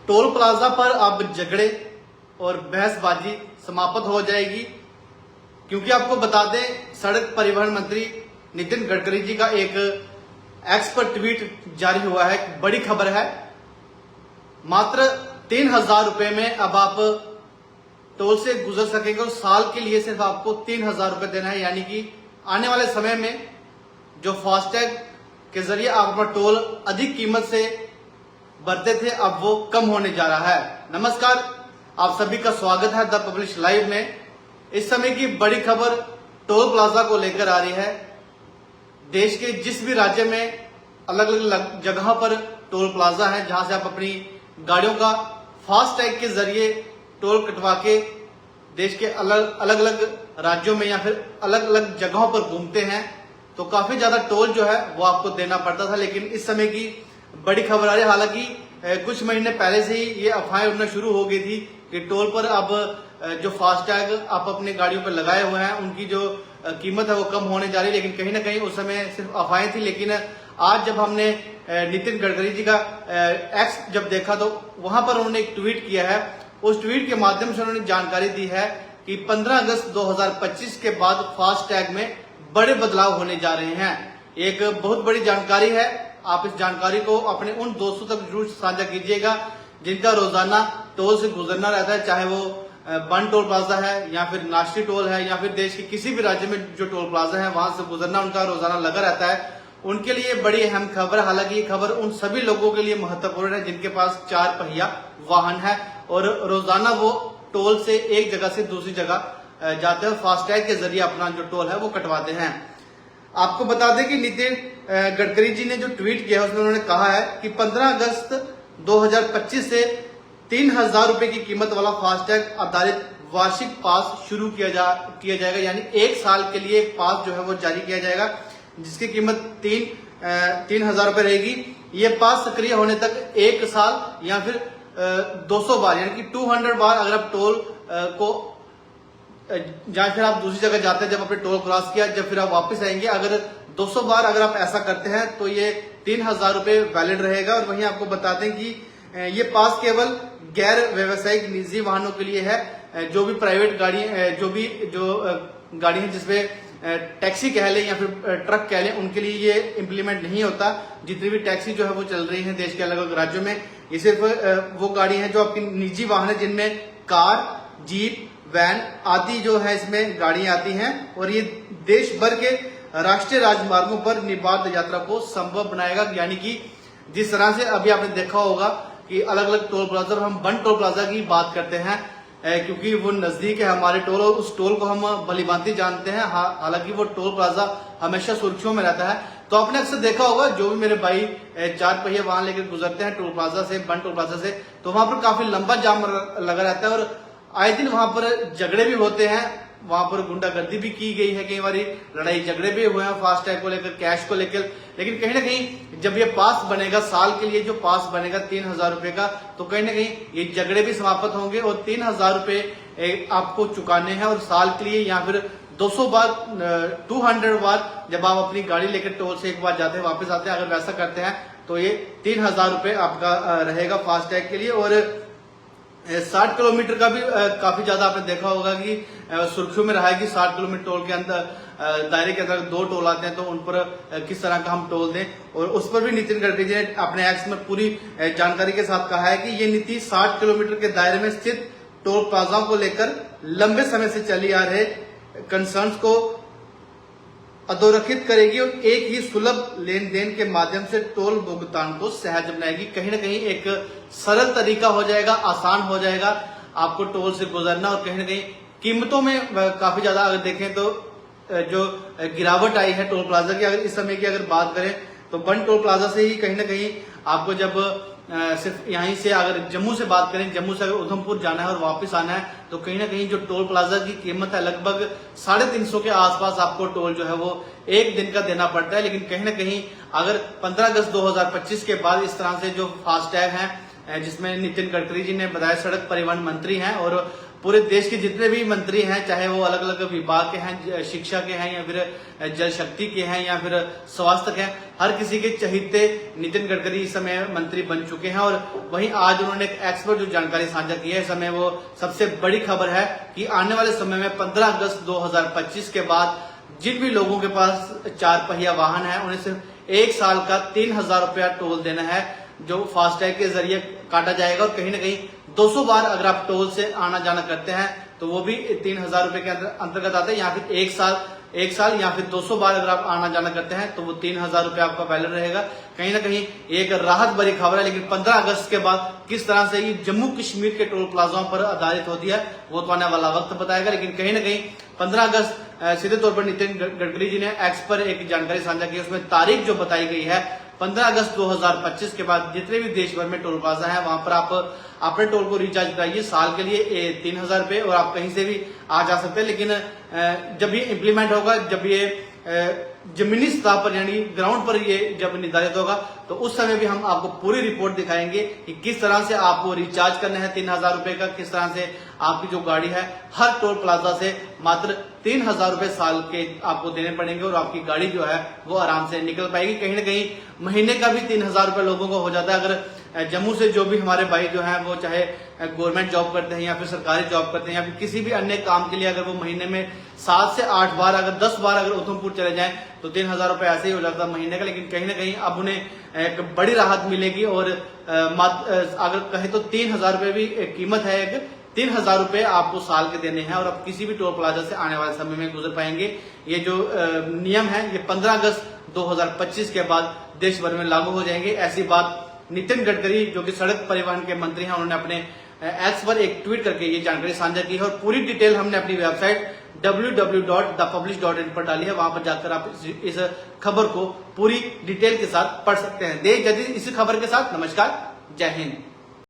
Toll plaza पर अब झगड़े और बहसबाजी समाप्त हो जाएगी, क्योंकि आपको बता दें सड़क परिवहन मंत्री नितिन गडकरी जी का एक एक्स पर ट्वीट जारी हुआ है। बड़ी खबर है, मात्र 3,000 रुपए में अब आप टोल से गुजर सकेंगे और साल के लिए सिर्फ आपको 3,000 रुपए देना है। यानी कि आने वाले समय में जो फास्टैग के जरिए आप अपना टोल अधिक कीमत से भरते थे, अब वो कम होने जा रहा है। नमस्कार, आप सभी का स्वागत है द पब्लिश लाइव में। इस समय की बड़ी खबर टोल प्लाजा को लेकर आ रही है। देश के जिस भी राज्य में अलग अलग जगह पर टोल प्लाजा है, जहां से आप अपनी गाड़ियों का फास्टैग के जरिए टोल कटवा के देश के अलग अलग राज्यों में या फिर अलग अलग जगहों पर घूमते हैं, तो काफी ज्यादा टोल जो है वो आपको देना पड़ता था। लेकिन इस समय की बड़ी खबर आ रही है, हालांकि कुछ महीने पहले से ही ये अफवाहें उड़ना शुरू हो गई थी कि टोल पर अब जो फास्टैग आप अपनी गाड़ियों पर लगाए हुए हैं उनकी जो कीमत है वो कम होने जा रही है। लेकिन कहीं ना कहीं उस समय सिर्फ अफवाहें थी। लेकिन आज जब हमने नितिन गडकरी जी का एक्स जब देखा तो वहां पर उन्होंने एक ट्वीट किया है। उस ट्वीट के माध्यम से उन्होंने जानकारी दी है कि 15 अगस्त 2025 के बाद फास्टैग में बड़े बदलाव होने जा रहे हैं। एक बहुत बड़ी जानकारी है। आप इस जानकारी को अपने उन दोस्तों तक जरूर साझा कीजिएगा जिनका रोजाना टोल से गुजरना रहता है, चाहे वो बन टोल प्लाजा है या फिर नाश्ती टोल है या फिर देश के किसी भी राज्य में जो टोल प्लाजा है वहां से गुजरना उनका रोजाना लगा रहता है। उनके लिए बड़ी अहम खबर है। हालांकि ये खबर उन सभी लोगों के लिए महत्वपूर्ण है जिनके पास 4 पहिया वाहन है और रोजाना वो टोल से एक जगह से दूसरी जगह जाते हैं, फास्टैग के जरिए अपना जो टोल है वो कटवाते हैं। आपको बता दें कि नितिन गडकरी जी ने जो ट्वीट किया है उसमें उन्होंने कहा है कि 15 अगस्त 2025 से 3,000 रुपए की कीमत वाला फास्टैग आधारित वार्षिक पास शुरू किया जाएगा। यानी 1 साल के लिए एक पास जो है वो जारी किया जाएगा जिसकी कीमत 3,000 रुपए रहेगी। ये पास सक्रिय होने तक 1 साल या फिर 200 बार यानी कि 200 बार अगर आप टोल को या फिर आप दूसरी जगह जाते हैं, जब आपने टोल क्रॉस किया, जब फिर आप वापस आएंगे, अगर 200 बार अगर आप ऐसा करते हैं तो ये 3,000 रुपए वैलिड रहेगा। और वहीं आपको बता दें कि ये पास केवल गैर व्यवसायिक निजी वाहनों के लिए है। जो भी प्राइवेट गाड़ी जो गाड़ी है जिसमें टैक्सी कह लें या फिर ट्रक कह लें, उनके लिए ये इम्प्लीमेंट नहीं होता। जितनी भी टैक्सी जो है वो चल रही है देश के अलग अलग राज्यों में, ये सिर्फ वो गाड़ी है जो आपकी निजी वाहन है जिनमें कार, जीप, वैन आदि जो है इसमें गाड़ियां आती हैं। और ये देश भर के राष्ट्रीय राजमार्गों पर निर्बाध यात्रा को संभव बनाएगा। यानी कि जिस तरह से अभी आपने देखा होगा कि अलग अलग टोल प्लाजा, हम बन टोल प्लाजा की बात करते हैं क्योंकि वो नजदीक है हमारे टोल और उस टोल को हम भलीभांति जानते हैं। हालांकि वो टोल प्लाजा हमेशा सुर्खियों में रहता है। तो आपने अक्सर देखा होगा जो भी मेरे भाई 4 पहिए वाहन लेकर गुजरते हैं टोल प्लाजा से, बन टोल प्लाजा से, तो वहां पर काफी लंबा जाम लगा रहता है और आए दिन वहां पर झगड़े भी होते हैं। वहां पर गुंडागर्दी भी की गई है, कई बार लड़ाई झगड़े भी हुए हैं फास्टैग को लेकर, कैश को लेकर। लेकिन कहीं ना कहीं जब ये पास बनेगा, साल के लिए जो पास बनेगा 3,000 रुपए का, तो कहीं ना कहीं ये झगड़े भी समाप्त होंगे और 3,000 रुपए आपको चुकाने हैं। और साल के लिए या फिर 200 बार 200 बार जब आप अपनी गाड़ी लेकर टोल से एक बार जाते हैं वापस आते हैं, अगर वैसा करते हैं तो ये 3,000 रुपए आपका रहेगा फास्टैग के लिए। और 60 किलोमीटर का भी काफी ज्यादा आपने देखा होगा कि सुर्खियों में रहा है कि 60 किलोमीटर टोल के अंदर दायरे के अंदर 2 टोल आते हैं, तो उन पर किस तरह का हम टोल दें। और उस पर भी नितिन गडकरी जी ने अपने एक्स में पूरी जानकारी के साथ कहा है कि ये नीति 60 किलोमीटर के दायरे में स्थित टोल प्लाजाओं को लेकर लंबे समय से चली आ रहे कंसर्न्स को अधोरेखित करेगी और एक ही सुलभ लेन देन के माध्यम से टोल भुगतान को सहज बनाएगी। कहीं ना कहीं एक सरल तरीका हो जाएगा, आसान हो जाएगा आपको टोल से गुजरना। और कहीं ना कहीं कीमतों में काफी ज्यादा अगर देखें तो जो गिरावट आई है टोल प्लाजा की, अगर इस समय की अगर बात करें तो बन टोल प्लाजा से ही कहीं ना कहीं आपको जब सिर्फ यहीं से अगर जम्मू से बात करें, जम्मू से अगर उधमपुर जाना है और वापस आना है, तो कहीं ना कहीं जो टोल प्लाजा की कीमत है लगभग 350 के आसपास आपको टोल जो है वो एक दिन का देना पड़ता है। लेकिन कहीं ना कहीं अगर 15 अगस्त 2025 के बाद इस तरह से जो फास्टैग है, जिसमें नितिन गडकरी जी ने बताया सड़क परिवहन मंत्री हैं और पूरे देश के जितने भी मंत्री हैं, चाहे वो अलग अलग विभाग के हैं, शिक्षा के हैं या फिर जल शक्ति के हैं या फिर स्वास्थ्य के हैं, हर किसी के चहीते नितिन गडकरी इस समय मंत्री बन चुके हैं। और वहीं आज उन्होंने एक एक्सपर्ट जो जानकारी साझा की है, इस समय वो सबसे बड़ी खबर है कि आने वाले समय में 15 अगस्त 2025 के बाद जिन भी लोगों के पास 4 पहिया वाहन है, उन्हें सिर्फ 1 साल का 3000 रुपया टोल देना है, जो फास्टैग के जरिए काटा जाएगा। और कहीं ना कहीं 200 बार अगर आप टोल से आना जाना करते हैं तो वो भी 3000 रुपए के अंतर्गत आते हैं, या फिर 1 साल या फिर 200 बार अगर आप आना जाना करते हैं तो वो 3000 रुपए आपका वैलिड रहेगा। कहीं ना कहीं एक राहत भरी खबर है। लेकिन 15 अगस्त के बाद किस तरह से ये जम्मू कश्मीर के टोल प्लाजाओं पर आधारित होती है वो तो आने वाला वक्त बताएगा। लेकिन कहीं ना कहीं 15 अगस्त सीधे तौर पर नितिन गडकरी जी ने एक्स पर एक जानकारी साझा की, उसमें तारीख जो बताई गई है 15 अगस्त 2025 के बाद जितने भी देश भर में टोल प्लाजा है वहां पर आप अपने टोल को रिचार्ज कराइए साल के लिए 3000 रुपए, और आप कहीं से भी आ जा सकते हैं। लेकिन जब ये इम्प्लीमेंट होगा, जब ये जमीनी सतह पर यानी ग्राउंड पर ये जब निर्धारित होगा तो उस समय भी हम आपको पूरी रिपोर्ट दिखाएंगे कि किस तरह से आपको रिचार्ज करना है 3000 रुपए का, किस तरह से आपकी जो गाड़ी है हर टोल प्लाजा से मात्र 3000 रुपए साल के आपको देने पड़ेंगे और आपकी गाड़ी जो है वो आराम से निकल पाएगी। कहीं ना कहीं महीने का भी 3000 रुपए लोगों को हो जाता है। अगर जम्मू से जो भी हमारे भाई जो है वो चाहे गवर्नमेंट जॉब करते हैं या फिर सरकारी जॉब करते हैं या फिर किसी भी अन्य काम के लिए अगर वो महीने में 7 से 8 बार अगर 10 बार अगर उधमपुर चले जाएं तो 3000 रुपए ऐसे ही हो जाता है महीने का। लेकिन कहीं ना कहीं अब उन्हें एक बड़ी राहत मिलेगी और अगर कहे तो 3000 रुपए भी कीमत है, एक 3000 रुपए आपको साल के देने हैं और आप किसी भी टोल प्लाजा से आने वाले समय में गुजर पाएंगे। ये जो नियम है ये 15 अगस्त 2025 के बाद देश भर में लागू हो जाएंगे। ऐसी बात नितिन गडकरी जो कि सड़क परिवहन के मंत्री हैं उन्होंने अपने एक्स पर एक ट्वीट करके ये जानकारी साझा की है और पूरी डिटेल हमने अपनी वेबसाइट www.thepublish.in पर डाली है। वहां पर जाकर आप इस खबर को पूरी डिटेल के साथ पढ़ सकते हैं। देश जदीद इसी खबर के साथ नमस्कार, जय हिंद।